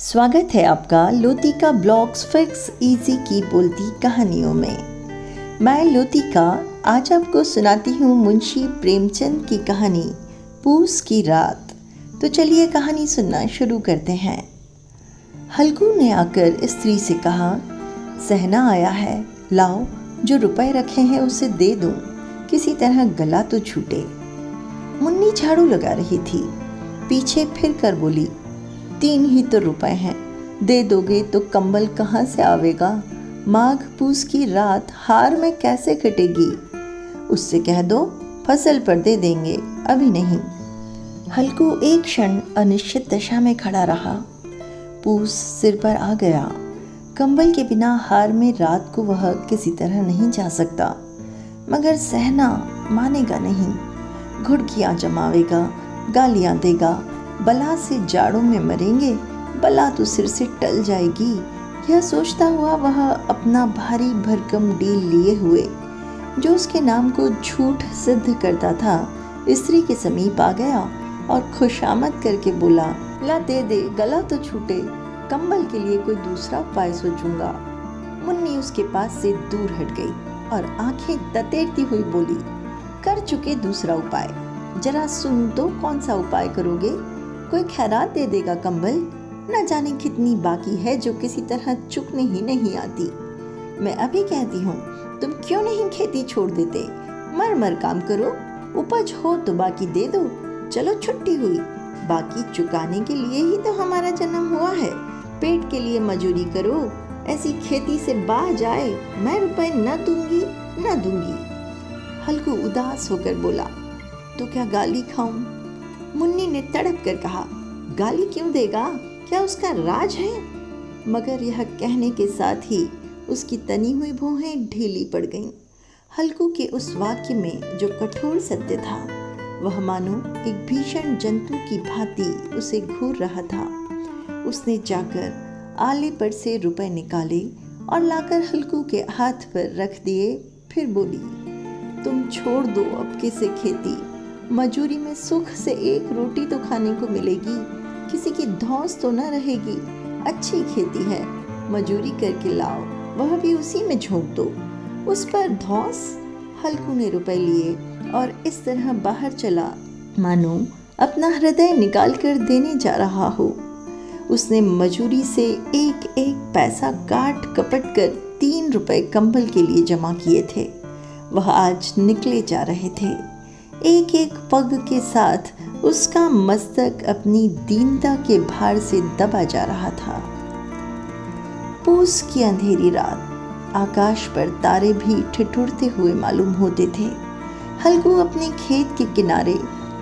स्वागत है आपका लोतिका ब्लॉग्स फिक्स इजी की बोलती कहानियों में। मैं लोतिका आज आपको सुनाती हूँ मुंशी प्रेमचंद की कहानी पूस की रात। तो चलिए कहानी सुनना शुरू करते हैं। हल्कू ने आकर स्त्री से कहा, सहना आया है, लाओ जो रुपए रखे हैं उसे दे दूं, किसी तरह गला तो छूटे। मुन्नी झाड़ू लगा रही थी, पीछे फिर कर बोली, 3 ही तो रुपए हैं, दे दोगे तो कंबल कहाँ से आवेगा? माघ पूस की रात हार में कैसे कटेगी? उससे कह दो फसल पर दे देंगे, अभी नहीं। हल्कू एक क्षण अनिश्चित दशा में खड़ा रहा। पूस सिर पर आ गया। कंबल के बिना हार में रात को वह किसी तरह नहीं जा सकता, मगर सहना मानेगा नहीं। घुड़कियाँ जमावेगा, गालियाँ देगा, बला से जाड़ों में मरेंगे, बला तो सिर से टल जाएगी। यह सोचता हुआ वह अपना भारी भरकम डील लिए हुए, जो उसके नाम को झूठ सिद्ध करता था, स्त्री के समीप आ गया और खुशामद करके बोला, ला दे दे, गला तो छूटे, कंबल के लिए कोई दूसरा उपाय सोचूंगा। मुन्नी उसके पास से दूर हट गई और आंखें ततेरती हुई बोली, कर चुके दूसरा उपाय, जरा सुन तो कौन सा उपाय करोगे? कोई खैरात दे देगा कंबल, न जाने कितनी बाकी है जो किसी तरह चुकने ही नहीं आती। मैं अभी कहती हूँ, तुम क्यों नहीं खेती छोड़ देते? मर मर काम करो, उपज हो तो बाकी दे दो, चलो छुट्टी हुई। बाकी चुकाने के लिए ही तो हमारा जन्म हुआ है, पेट के लिए मजूरी करो, ऐसी खेती से बाह जाए, मैं रुपए न दूंगी न दूंगी। हल्कू उदास होकर बोला, तो क्या गाली खाऊं? मुन्नी ने तड़प कर कहा, गाली क्यों देगा, क्या उसका राज है? मगर यह कहने के साथ ही उसकी तनी हुई भौहें ढीली पड़ गईं। हल्कू के उस वाक्य में जो कठोर सत्य था, वह मानो एक भीषण जंतु की भांति उसे घूर रहा था। उसने जाकर आले पर से रुपए निकाले और लाकर हल्कू के हाथ पर रख दिए। फिर बोली, तुम छोड़ दो अब किसे खेती, मजूरी में सुख से एक रोटी तो खाने को मिलेगी, किसी की धौंस तो न रहेगी। अच्छी खेती है, मजूरी करके लाओ, वह भी उसी में झोंक दो, उस पर धौंस। हल्कू ने रुपए लिए और इस तरह बाहर चला मानो अपना हृदय निकाल कर देने जा रहा हो। उसने मजूरी से एक एक पैसा काट कपट कर 3 रुपए कंबल के लिए जमा किए थे। वह आज निकले जा रहे थे। एक एक पग के साथ उसका मस्तक अपनी दीनता के भार से दबा जा रहा था। पूस की अंधेरी रात, आकाश पर तारे भी ठिठुरते हुए मालूम होते थे। हल्कू अपने खेत के किनारे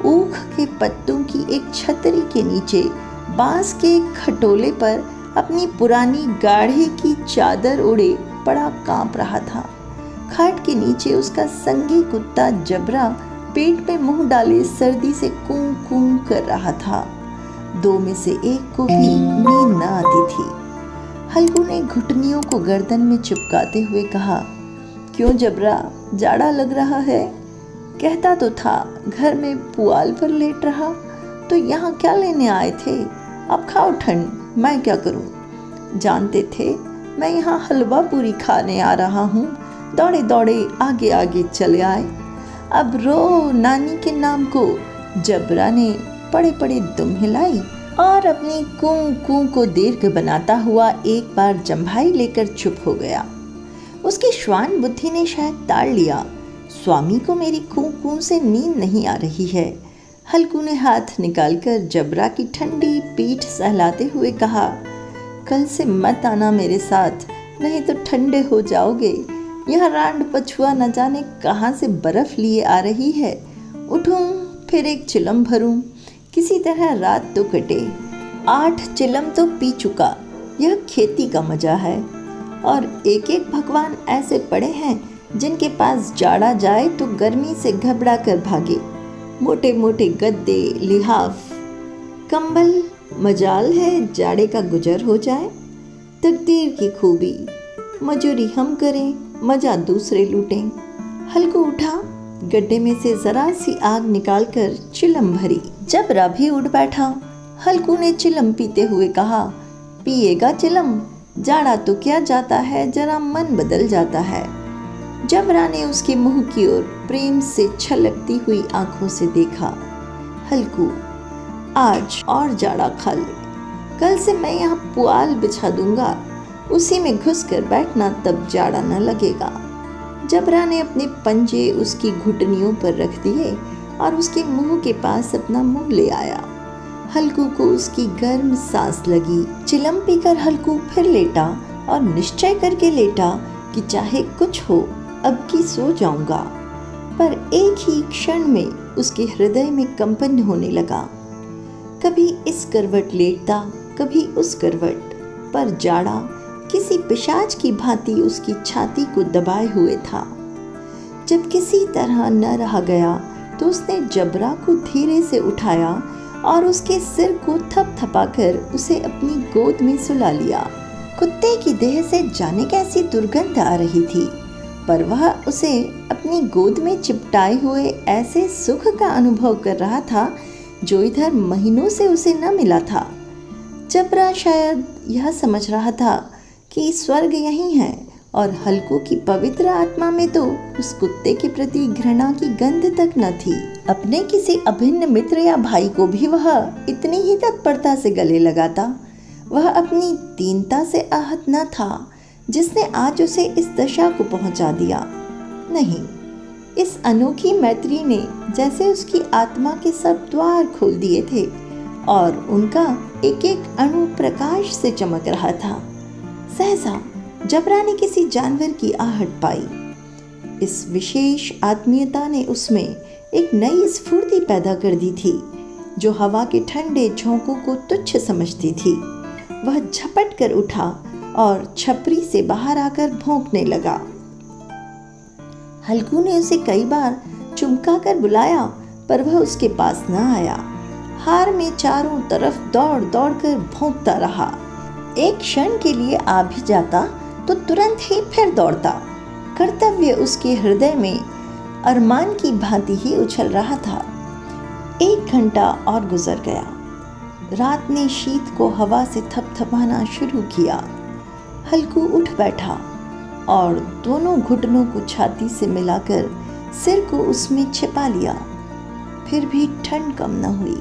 ऊख के पत्तों की एक छतरी के नीचे बांस के खटोले पर अपनी पुरानी गाढ़े की चादर ओढ़े बड़ा कांप रहा था। खाट के नीचे उसका संगी कुत्ता जबरा पेट में मुंह डाले सर्दी से कूं कूं कर रहा था। 2 में से एक को भी नींद न आती थी। हल्कू ने घुटनियों को गर्दन में चिपकाते हुए कहा, क्यों जबरा, जाड़ा लग रहा है? कहता तो था घर में पुआल पर लेट रहा, तो यहाँ क्या लेने आए थे? अब खाओ ठंड, मैं क्या करूं? जानते थे मैं यहाँ हलवा पूरी खाने आ रहा हूँ, दौड़े दौड़े आगे आगे चले आए। अब रो नानी के नाम को। जबरा ने पड़े पड़े दुम हिलाई और अपनी कूं कूं को दीर्घ बनाता हुआ एक बार जम्भाई लेकर चुप हो गया। उसकी श्वान बुद्धि ने शायद ताड़ लिया, स्वामी को मेरी कूं कूं से नींद नहीं आ रही है। हल्कू ने हाथ निकालकर जबरा की ठंडी पीठ सहलाते हुए कहा, कल से मत आना मेरे साथ, नहीं तो ठंडे हो जाओगे। यह रांड पछुआ न जाने कहाँ से बर्फ लिए आ रही है। उठूं फिर एक चिलम भरूं, किसी तरह रात तो कटे। 8 चिलम तो पी चुका, यह खेती का मजा है। और एक एक भगवान ऐसे पड़े हैं जिनके पास जाड़ा जाए तो गर्मी से घबरा कर भागे। मोटे मोटे गद्दे, लिहाफ, कंबल, मजाल है जाड़े का गुजर हो जाए। तकदीर की खूबी, मजूरी हम करें, मजा दूसरे लूटें। हल्कू उठा, गड्ढे में से जरा सी आग निकालकर चिलम भरी। जबरा भी उठ बैठा। हल्कू ने चिलम पीते हुए कहा, पिएगा चिलम, जाड़ा तो क्या जाता है, जरा मन बदल जाता है। जबरा ने उसके मुंह की ओर प्रेम से छलकती हुई आंखों से देखा। हल्कू, आज और जाड़ा खा ले, कल से मैं यहाँ पुआल बिछा दूंगा, उसी में घुस कर बैठना, तब जाड़ा न लगेगा। जबरा ने अपने पंजे उसकी घुटनियों पर रख दिए और उसके मुंह के पास अपना मुंह ले आया। हल्कू को उसकी गर्म सांस लगी। चिलम पीकर हल्कू फिर लेटा और निश्चय करके लेटा कि चाहे कुछ हो अब की सो जाऊंगा। पर एक ही क्षण में उसके हृदय में कंपन होने लगा। कभी इस करवट लेटता, कभी उस करवट, पर जाड़ा किसी पिशाच की भांति उसकी छाती को दबाए हुए था। जब किसी तरह न रहा गया तो उसने जबरा को धीरे से उठाया और उसके सिर को थपथपाकर उसे अपनी गोद में सुला लिया। कुत्ते की देह से जाने कैसी दुर्गंध आ रही थी, पर वह उसे अपनी गोद में चिपटाए हुए ऐसे सुख का अनुभव कर रहा था जो इधर महीनों से उसे न मिला था। जबरा शायद यह समझ रहा था कि स्वर्ग यही है और हल्कू की पवित्र आत्मा में तो उस कुत्ते के प्रति घृणा की गंध तक न थी। अपने किसी अभिन्न मित्र या भाई को भी वह इतनी ही तत्परता से गले लगाता। वह अपनी दीनता से आहत न था जिसने आज उसे इस दशा को पहुंचा दिया। नहीं, इस अनोखी मैत्री ने जैसे उसकी आत्मा के सब द्वार खोल दिए थे और उनका एक एक अणु प्रकाश से चमक रहा था। सहसा जबरा ने किसी जानवर की आहट पाई। इस विशेष आत्मीयता ने उसमें एक नई स्फूर्ति पैदा कर दी थी जो हवा के ठंडे झोंकों को तुच्छ समझती थी। वह झपट कर उठा और छपरी से बाहर आकर भौंकने लगा। हल्कू ने उसे कई बार चुमका कर बुलाया, पर वह उसके पास न आया। हार में चारों तरफ दौड़ दौड़ कर भौंकता रहा। एक क्षण के लिए आ भी जाता तो तुरंत ही फिर दौड़ता। कर्तव्य उसके हृदय में अरमान की भांति ही उछल रहा था। 1 घंटा और गुजर गया। रात ने शीत को हवा से थपथपाना शुरू किया। हल्कू उठ बैठा और दोनों घुटनों को छाती से मिलाकर सिर को उसमें छिपा लिया। फिर भी ठंड कम न हुई।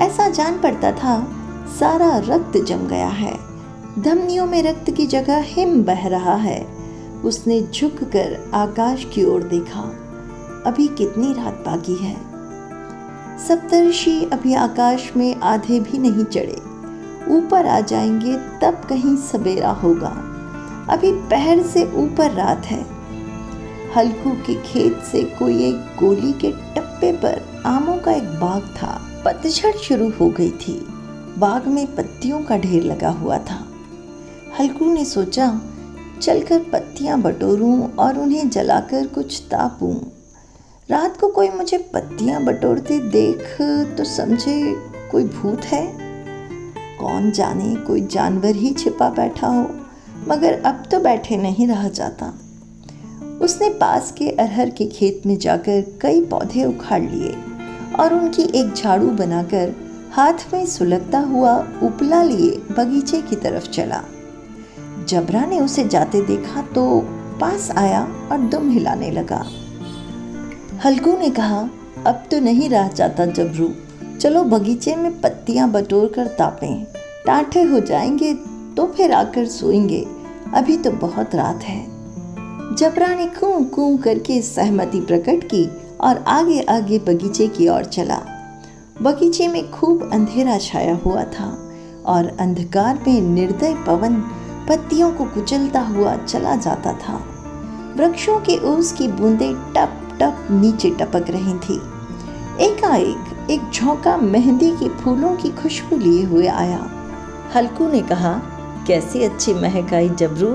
ऐसा जान पड़ता था सारा रक्त जम गया है। धमनियों में रक्त की जगह हिम बह रहा है। उसने झुककर आकाश की ओर देखा। अभी कितनी रात बाकी है। सप्तर्षि अभी आकाश में आधे भी नहीं चढ़े। ऊपर आ जाएंगे तब कहीं सवेरा होगा। अभी पहर से ऊपर रात है। हल्कू के खेत से कोई एक गोली के टप्पे पर आमों का एक बाग था। पतझड़ शुरू हो गई थी। बाग में पत्तियों का ढेर लगा हुआ था। हल्कू ने सोचा चलकर पत्तियां बटोरूं और उन्हें जलाकर कुछ तापूं। रात को कोई मुझे पत्तियां बटोरते देख तो समझे कोई भूत है। कौन जाने कोई जानवर ही छिपा बैठा हो, मगर अब तो बैठे नहीं रहा जाता। उसने पास के अरहर के खेत में जाकर कई पौधे उखाड़ लिए और उनकी एक झाड़ू बनाकर हाथ में सुलगता हुआ उपला लिए बगीचे की तरफ चला। जबरा ने उसे जाते देखा तो पास आया और दुम हिलाने लगा। हल्कू ने कहा, अब तो नहीं रह जाता जबरू, चलो बगीचे में पत्तियां बटोर कर तापें। टाठे हो जाएंगे तो फिर आकर सोएंगे, अभी तो बहुत रात है। जबरा ने कूं कूं करके सहमति प्रकट की और आगे आगे बगीचे की ओर चला। बगीचे में खूब अंधेरा छाया हुआ था और अंधकार में निर्दय पवन पत्तियों को कुचलता हुआ चला जाता था। वृक्षों के ओस की बूंदें टप टप नीचे टपक रही थी। एकाएक एक झोंका मेहंदी के फूलों की खुशबू लिए हुए आया। हल्कू ने कहा, कैसी अच्छी महक आई जबरू,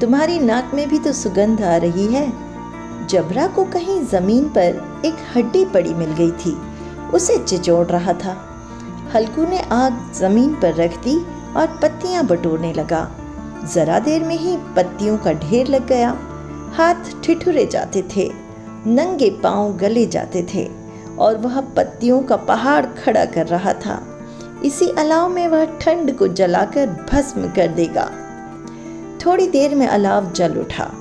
तुम्हारी नाक में भी तो सुगंध आ रही है। जबरा को कहीं जमीन पर एक हड्डी पड़ी मिल गई थी, उसे चिचोड़ रहा था। हल्कू ने आग जमीन पर रख दी और पत्तियां बटोरने लगा। जरा देर में ही पत्तियों का ढेर लग गया। हाथ ठिठुरे जाते थे, नंगे पांव गले जाते थे और वह पत्तियों का पहाड़ खड़ा कर रहा था। इसी अलाव में वह ठंड को जलाकर भस्म कर देगा। थोड़ी देर में अलाव जल उठा।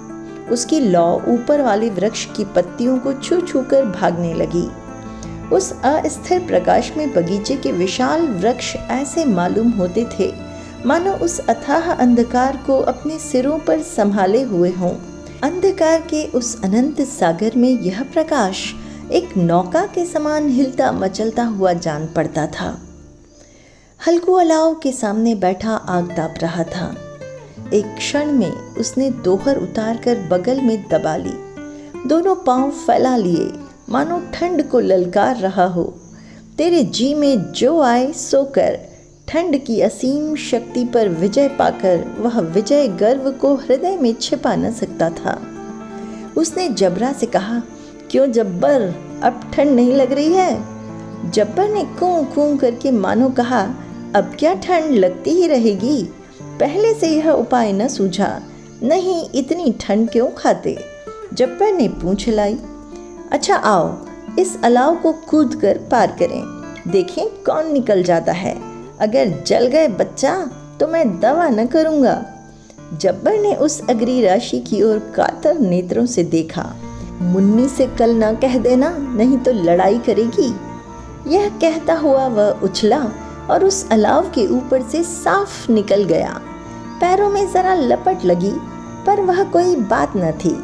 उसकी लौ ऊपर वाले वृक्ष की पत्तियों को छू छू कर भागने लगी। उस अस्थिर प्रकाश में बगीचे के विशाल वृक्ष ऐसे मालूम होते थे मानो उस अथाह अंधकार को अपने सिरों पर संभाले हुए हों। अंधकार के उस अनंत सागर में यह प्रकाश एक नौका के समान हिलता मचलता हुआ जान पड़ता था। हल्कू अलाव के सामने बैठा आग ताप रहा था। एक क्षण में उसने दोहर उतार कर बगल में दबा ली। दोनों पांव फैला लिए मानो ठंड को ललकार रहा हो। तेरे जी में जो आए सो कर। ठंड की असीम शक्ति पर विजय पाकर वह विजय गर्व को हृदय में छिपा न सकता था। उसने जबरा से कहा, क्यों जब्बर, अब ठंड नहीं लग रही है? जब्बर ने कूं कूं करके मानो कहा, अब क्या ठंड लगती ही रहेगी। पहले से यह उपाय न सूझा, नहीं इतनी ठंड क्यों खाते। जब्बर ने पूंछ हिलाई। अच्छा आओ, इस अलाव को कूद कर पार करें, देखें कौन निकल जाता है। अगर जल गए बच्चा तो मैं दवा न करूँगा। जब्बर ने उस अग्नि राशि की ओर कातर नेत्रों से देखा। मुन्नी से कल ना कह देना, नहीं तो लड़ाई करेगी। यह कहता हुआ वह उछला और उस अलाव के ऊपर से साफ निकल गया। पैरों में जरा लपट लगी पर वह कोई बात न थी।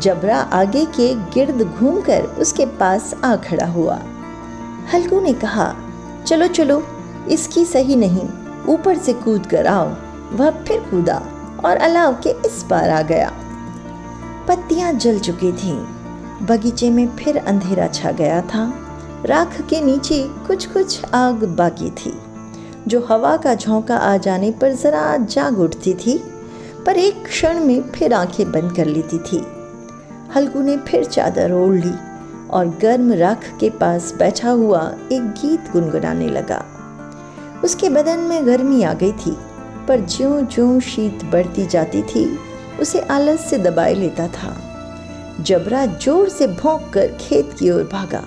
जबरा आगे के गिर्द घूमकर उसके पास आ खड़ा हुआ। हल्कू ने कहा, चलो चलो, इसकी सही नहीं, ऊपर से कूद कर आओ। वह फिर कूदा और अलाव के इस पार आ गया। पत्तियां जल चुकी थीं। बगीचे में फिर अंधेरा छा गया था। राख के नीचे कुछ कुछ आग बाकी थी, जो हवा का झोंका आ जाने पर जरा जाग उठती थी, पर एक क्षण में फिर आंखें बंद कर लेती थी। हल्कू ने फिर चादर ओढ़ ली और गर्म राख के पास बैठा हुआ एक गीत गुनगुनाने लगा। उसके बदन में गर्मी आ गई थी, पर ज्यों-ज्यों शीत बढ़ती जाती थी उसे आलस से दबाए लेता था। जबरा जोर से भौंक कर खेत की ओर भागा।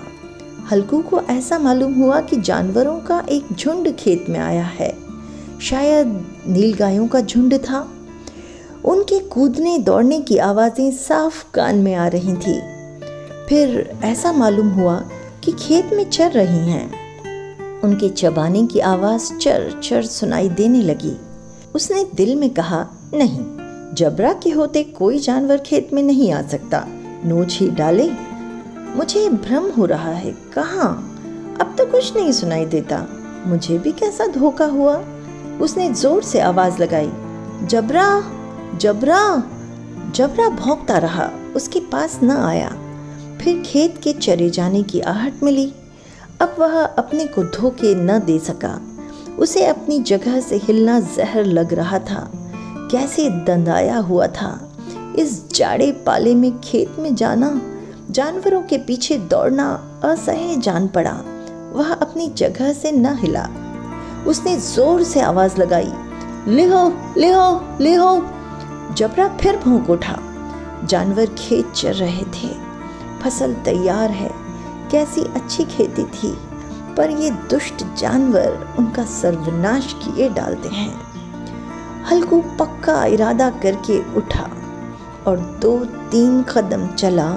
हल्कू को ऐसा मालूम हुआ कि जानवरों का एक झुंड खेत में आया है। शायद नीलगायों का झुंड था। उनके कूदने दौड़ने की आवाज़ें साफ कान में आ रही थी। फिर ऐसा मालूम हुआ कि खेत में चर रही हैं। उनके चबाने की आवाज़ चर चर सुनाई देने लगी। उसने दिल में कहा, नहीं, जबरा के होते कोई जानवर खेत में नहीं आ सकता, नोच ही डाले। मुझे भ्रम हो रहा है, कहाँ? अब तो कुछ नहीं सुनाई देता। मुझे भी कैसा धोखा हुआ। उसने जोर से आवाज़ लगाई, जबरा जबरा। जबरा भौंकता रहा, उसके पास न आया। फिर खेत के चरे जाने की आहट मिली। अब वह अपने को धोखे न दे सका। उसे अपनी जगह से हिलना जहर लग रहा था। कैसे दंदाया हुआ था। इस जाड़े पाले में खेत में जाना, जानवरों के पीछे दौड़ना असह्य जान पड़ा। वह अपनी जगह से न हिला। उसने जोर से आवाज़ लगाई, लिहो लिहो लिहो। जबरा फिर भौंक उठा। जानवर खेत चर रहे थे। फसल तैयार है। कैसी अच्छी खेती थी, पर ये दुष्ट जानवर उनका सर्वनाश किए डालते हैं। हल्कू पक्का इरादा करके उठा और 2-3 कदम चला,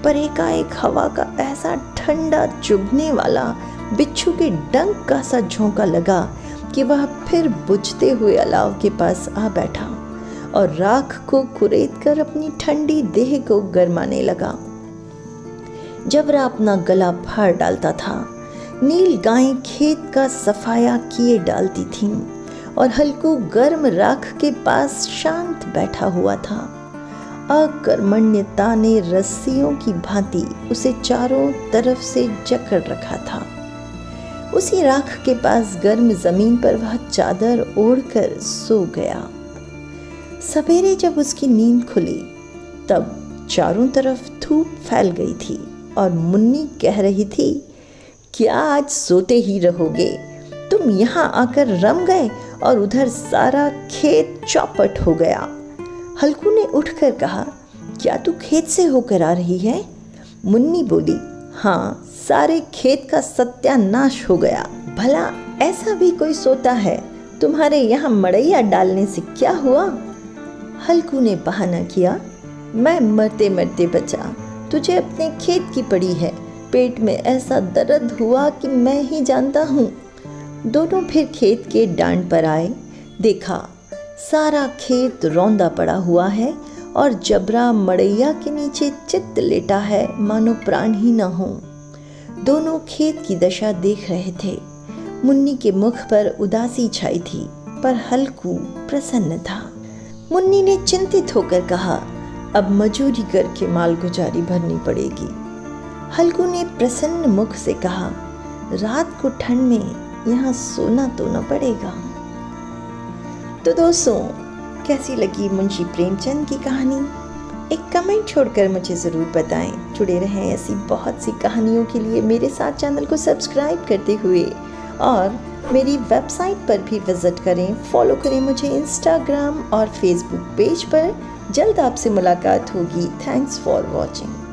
पर एकाएक हवा का ऐसा ठंडा चुभने वाला बिच्छू के डंक का सा झोंका लगा कि वह फिर बुझते हुए अलाव के पास आ बैठा और राख को कुरेद कर अपनी ठंडी देह को गरमाने लगा। जबरा अपना गला फाड़ डालता था। नील गायें खेत का सफाया किए डालती थीं और हल्कू गर्म राख के पास शांत बैठा हुआ था। अकर्मण्यता ने रस्सियों की भांति उसे चारों तरफ से जकड़ रखा था। उसी राख के पास गर्म जमीन पर वह चादर ओढ़कर सो गया। सवेरे जब उसकी नींद खुली तब चारों तरफ धूप फैल गई थी और मुन्नी कह रही थी, क्या आज सोते ही रहोगे? तुम यहाँ आकर रम गए और उधर सारा खेत चौपट हो गया। हल्कू ने उठकर कहा, क्या तू खेत से होकर आ रही है? मुन्नी बोली, हाँ, सारे खेत का सत्यानाश हो गया। भला ऐसा भी कोई सोता है, तुम्हारे यहाँ मड़ैया डालने से क्या हुआ? हल्कू ने बहाना किया, मैं मरते मरते बचा, तुझे अपने खेत की पड़ी है। पेट में ऐसा दर्द हुआ कि मैं ही जानता हूँ। दोनों फिर खेत के डांड पर आए। देखा सारा खेत रौंदा पड़ा हुआ है और जबरा मड़ैया के नीचे चित्त लेटा है, मानो प्राण ही न हो। दोनों खेत की दशा देख रहे थे। मुन्नी के मुख पर उदासी छाई थी, पर हल्कू प्रसन्न था। मुन्नी ने चिंतित होकर कहा, अब मजूरी करके मालगुजारी भरनी पड़ेगी। हल्कू ने प्रसन्न मुख से कहा, रात को ठंड में यहाँ सोना तो न पड़ेगा। तो दोस्तों, कैसी लगी मुंशी प्रेमचंद की कहानी? एक कमेंट छोड़कर मुझे ज़रूर बताएं। जुड़े रहें ऐसी बहुत सी कहानियों के लिए मेरे साथ चैनल को सब्सक्राइब करते हुए, और मेरी वेबसाइट पर भी विज़िट करें। फॉलो करें मुझे इंस्टाग्राम और फेसबुक पेज पर। जल्द आपसे मुलाकात होगी। Thanks for watching.